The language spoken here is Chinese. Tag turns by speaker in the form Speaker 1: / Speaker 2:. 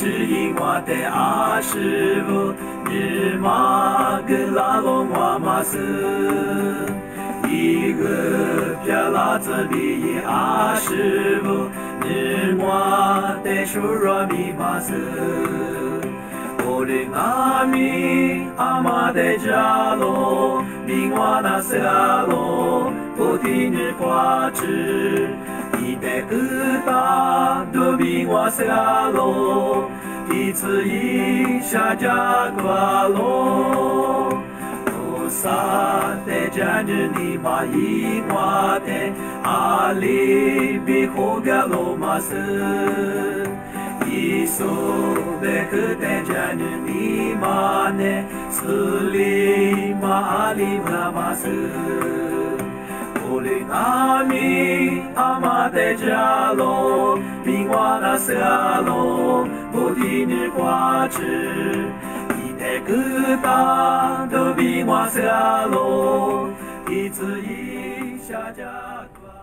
Speaker 1: 指引我的阿师傅，日玛格拉隆瓦玛斯，一个漂拉子比阿师傅，日玛的舒若米玛斯。我的阿弥阿玛的迦罗，明瓦那塞阿罗，菩提日花智，一代格达多明瓦塞阿罗，一次一下加瓜罗，菩萨的迦日尼玛伊瓦的阿里比呼嘎罗玛斯。伊索贝克代迦日尼玛呢，斯里玛阿里玛玛斯，我的阿弥阿玛代迦罗，明瓦那塞阿罗，菩提日花智，一代格达多明瓦塞阿罗，一次一下加瓜。